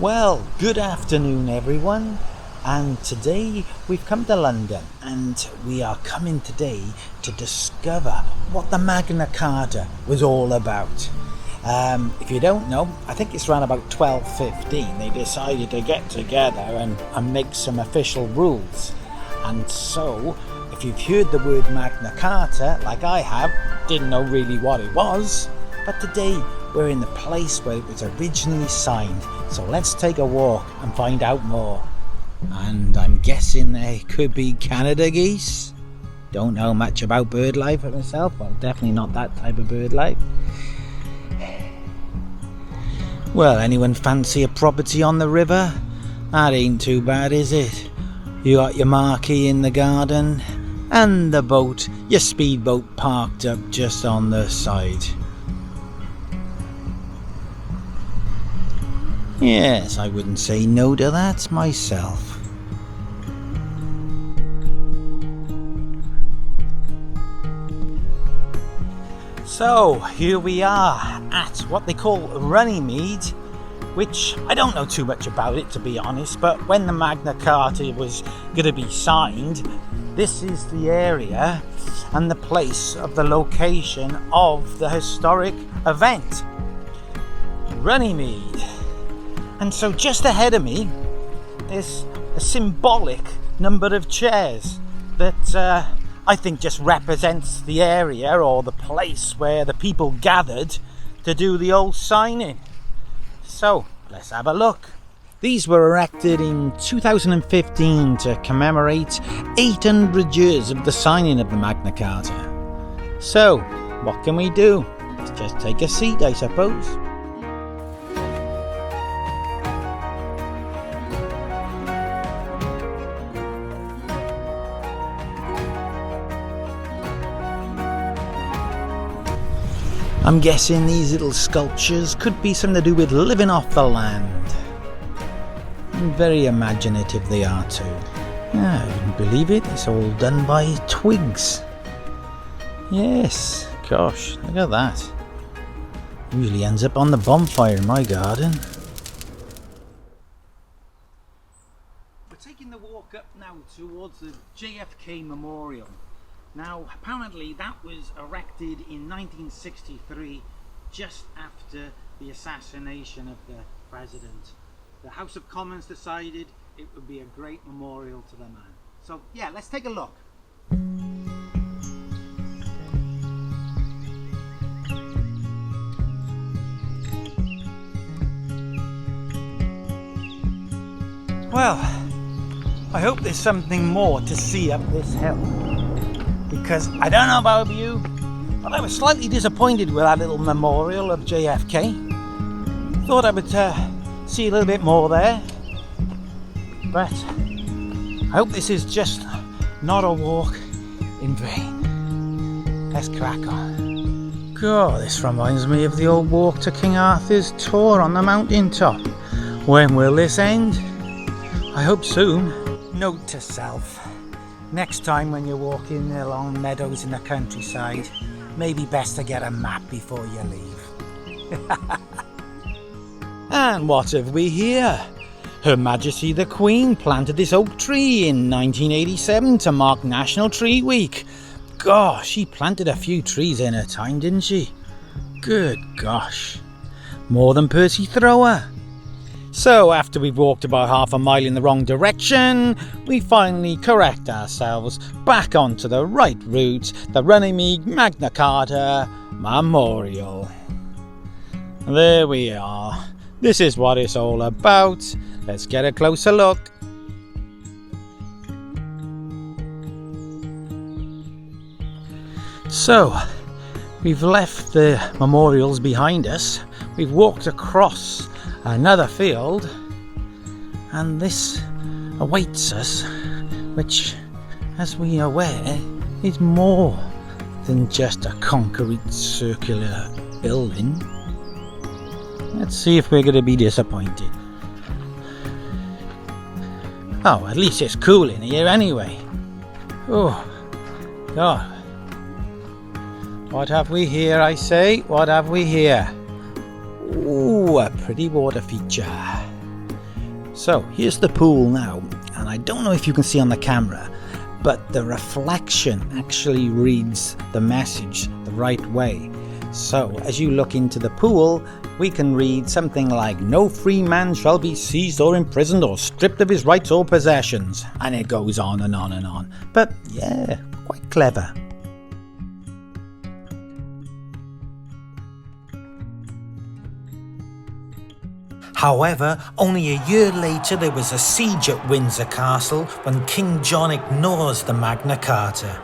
Well, good afternoon everyone, and today we've come to London and we are coming today to discover what the Magna Carta was all about. If you don't know, I think it's around about 1215 they decided to get together and make some official rules. And so, if you've heard the word Magna Carta, like I have, didn't know really what it was, but today we're in the place where it was originally signed. So let's take a walk and find out more. And I'm guessing there could be Canada geese. Don't know much about bird life myself. Well, definitely not that type of bird life. Well, anyone fancy a property on the river? That ain't too bad, is it? You got your marquee in the garden and the boat, your speedboat parked up just on the side. Yes, I wouldn't say no to that myself. So, here we are at what they call Runnymede, which I don't know too much about it, to be honest, but when the Magna Carta was going to be signed, this is the area and the place of the location of the historic event. Runnymede. And so just ahead of me is a symbolic number of chairs that I think just represents the area or the place where the people gathered to do the old signing. So let's have a look. These were erected in 2015 to commemorate 800 years of the signing of the Magna Carta. So what can we do? Let's just take a seat, I suppose. I'm guessing these little sculptures could be something to do with living off the land. And very imaginative they are too. I wouldn't believe it, it's all done by twigs. Yes, gosh, look at that. Usually ends up on the bonfire in my garden. We're taking the walk up now towards the JFK Memorial. Now, apparently that was erected in 1963, just after the assassination of the president. The House of Commons decided it would be a great memorial to the man. So, yeah, let's take a look. Well, I hope there's something more to see up this hill. Because I don't know about you, but I was slightly disappointed with that little memorial of JFK. Thought I would see a little bit more there. But I hope this is just not a walk in vain. Let's crack on. God, this reminds me of the old walk to King Arthur's tour on the mountaintop. When will this end? I hope soon. Note to self. Next time when you're walking along meadows in the countryside, maybe best to get a map before you leave. And what have we here? Her Majesty the Queen planted this oak tree in 1987 to mark National Tree Week. Gosh, she planted a few trees in her time, didn't she? Good gosh. More than Percy Thrower. So after we've walked about half a mile in the wrong direction, we finally correct ourselves back onto the right route, the Runnymede Magna Carta Memorial. There we are. This is what it's all about. Let's get a closer look. So, we've left the memorials behind us. We've walked across another field, and this awaits us, which, as we are aware, is more than just a concrete circular building. Let's see if we're going to be disappointed. Oh, at least it's cool in here anyway. Oh, God. What have we here, I say? What have we here? Ooh, a pretty water feature. So here's the pool now, and I don't know if you can see on the camera, but the reflection actually reads the message the right way. So as you look into the pool, we can read something like, "No free man shall be seized or imprisoned or stripped of his rights or possessions." And it goes on and on and on. But yeah, quite clever. However, only a year later there was a siege at Windsor Castle when King John ignores the Magna Carta.